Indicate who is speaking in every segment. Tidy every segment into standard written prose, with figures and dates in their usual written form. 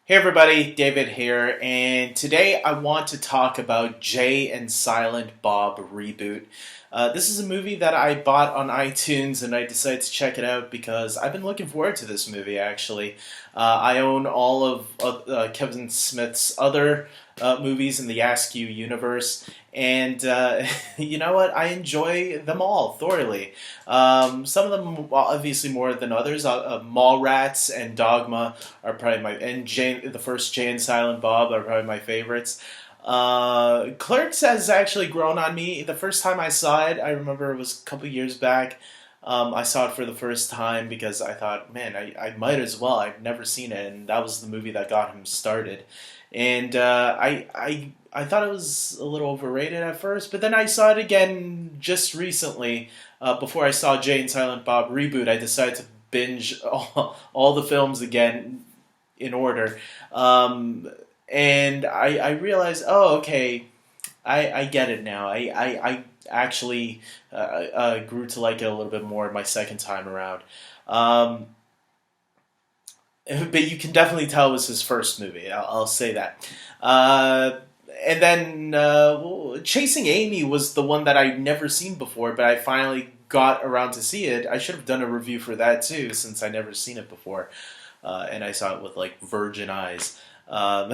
Speaker 1: Hey everybody, David here, and today I want to talk about Jay and Silent Bob Reboot. This is a movie that I bought on iTunes and I decided to check it out because I've been looking forward to this movie actually. I own all of Kevin Smith's other movies in the Askew universe, and you know what? I enjoy them all thoroughly. Some of them obviously more than others. Mallrats and Dogma are probably the first Jay and Silent Bob are probably my favorites. Clerks has actually grown on me. The first time I saw it, I remember it was a couple years back. I saw it for the first time because I thought, man, I might as well. I've never seen it, and that was the movie that got him started. And I thought it was a little overrated at first, but then I saw it again just recently. Before I saw Jay and Silent Bob Reboot, I decided to binge all the films again in order. And I realized, oh, okay, I get it now. I actually grew to like it a little bit more my second time around. Um, but you can definitely tell it was his first movie. I'll say that. Uh, and then Chasing Amy was the one that I'd never seen before, but I finally got around to see it. I should have done a review for that too, since I never seen it before, and I saw it with like virgin eyes. Um,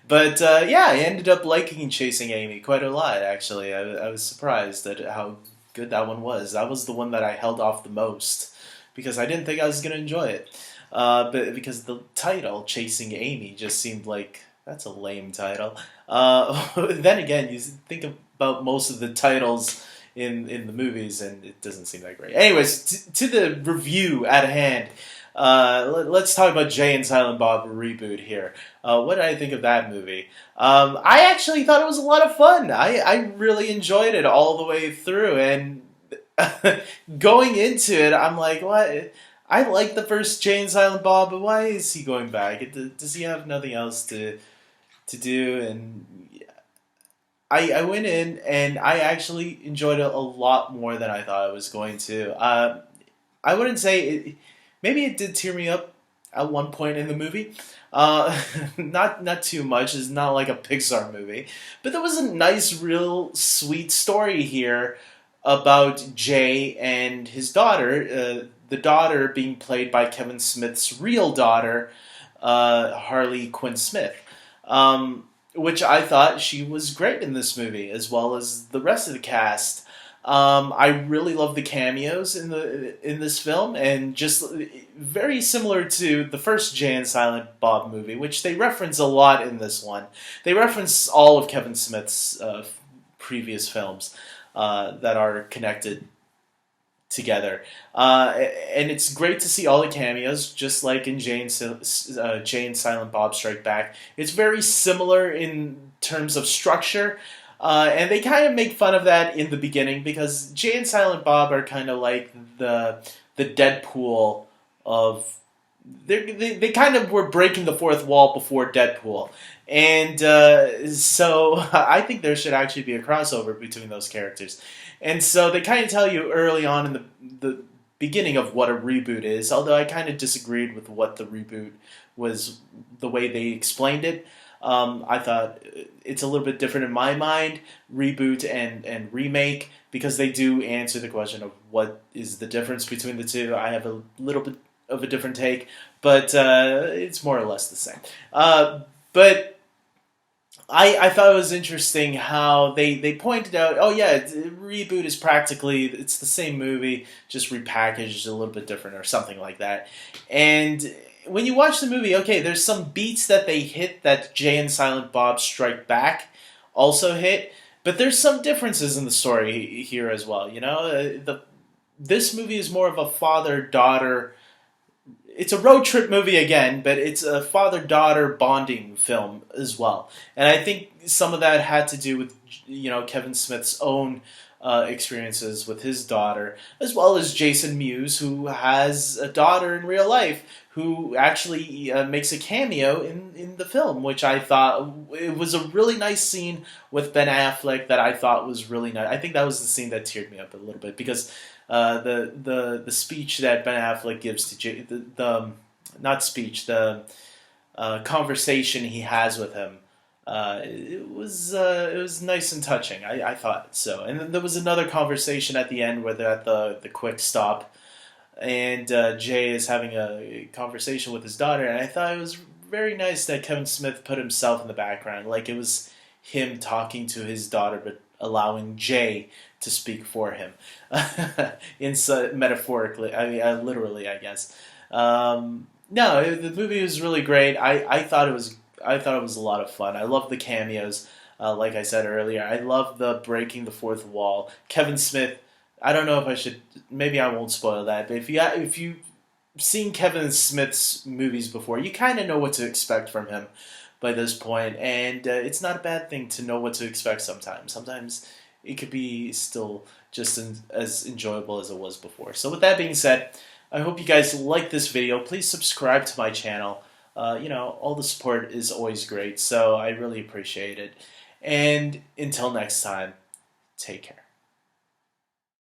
Speaker 1: but yeah, I ended up liking Chasing Amy quite a lot. Actually, I was surprised at how good that one was. That was the one that I held off the most because I didn't think I was going to enjoy it. But because the title "Chasing Amy" just seemed like that's a lame title. Then again, you think about most of the titles in the movies, and it doesn't seem that great. Anyways, to the review at hand. Let's talk about Jay and Silent Bob Reboot here. What did I think of that movie? I actually thought it was a lot of fun. I really enjoyed it all the way through, and going into it, I'm like, what? I like the first Jay and Silent Bob, but why is he going back? Does he have nothing else to do? And I went in and I actually enjoyed it a lot more than I thought I was going to. I wouldn't say maybe it did tear me up at one point in the movie. Not too much. It's not like a Pixar movie, but there was a nice, real sweet story here about Jay and his daughter. The daughter being played by Kevin Smith's real daughter, Harley Quinn Smith. Which I thought she was great in this movie, as well as the rest of the cast. I really love the cameos in this film, and just very similar to the first Jay and Silent Bob movie, which they reference a lot in this one. They reference all of Kevin Smith's previous films that are connected together, and it's great to see all the cameos, just like in Jay and Silent Bob Strike Back. It's very similar in terms of structure. And they kind of make fun of that in the beginning because Jay and Silent Bob are kind of like the Deadpool of they kind of were breaking the fourth wall before Deadpool, and so I think there should actually be a crossover between those characters, and so they kind of tell you early on in the beginning of what a reboot is. Although I kind of disagreed with what the reboot was, the way they explained it. I thought it's a little bit different in my mind, reboot and remake, because they do answer the question of what is the difference between the two. I have a little bit of a different take, but it's more or less the same. But I thought it was interesting how they pointed out, oh yeah, Reboot is practically, it's the same movie, just repackaged a little bit different or something like that. And when you watch the movie, okay, there's some beats that they hit that Jay and Silent Bob Strike Back also hit, but there's some differences in the story here as well. You know, this movie is more of a father-daughter. It's a road trip movie again, but it's a father-daughter bonding film as well. And I think some of that had to do with, you know, Kevin Smith's own experiences with his daughter, as well as Jason Mewes, who has a daughter in real life, who actually makes a cameo in the film, which I thought it was a really nice scene with Ben Affleck that I thought was really nice. I think that was the scene that teared me up a little bit because the speech that Ben Affleck gives to the not speech, conversation he has with him. It was nice and touching. I thought so. And then there was another conversation at the end where they're at the quick stop, and Jay is having a conversation with his daughter, and I thought it was very nice that Kevin Smith put himself in the background, like it was him talking to his daughter, but allowing Jay to speak for him, metaphorically. I mean, literally, I guess. No, the movie was really great. I thought it was a lot of fun. I love the cameos. Like I said earlier, I love the breaking the fourth wall. Kevin Smith. I don't know if I should. Maybe I won't spoil that. But if you've seen Kevin Smith's movies before, you kind of know what to expect from him by this point, and it's not a bad thing to know what to expect. Sometimes it could be still just as enjoyable as it was before. So with that being said, I hope you guys like this video. Please subscribe to my channel. All the support is always great, so I really appreciate it. And until next time, take care.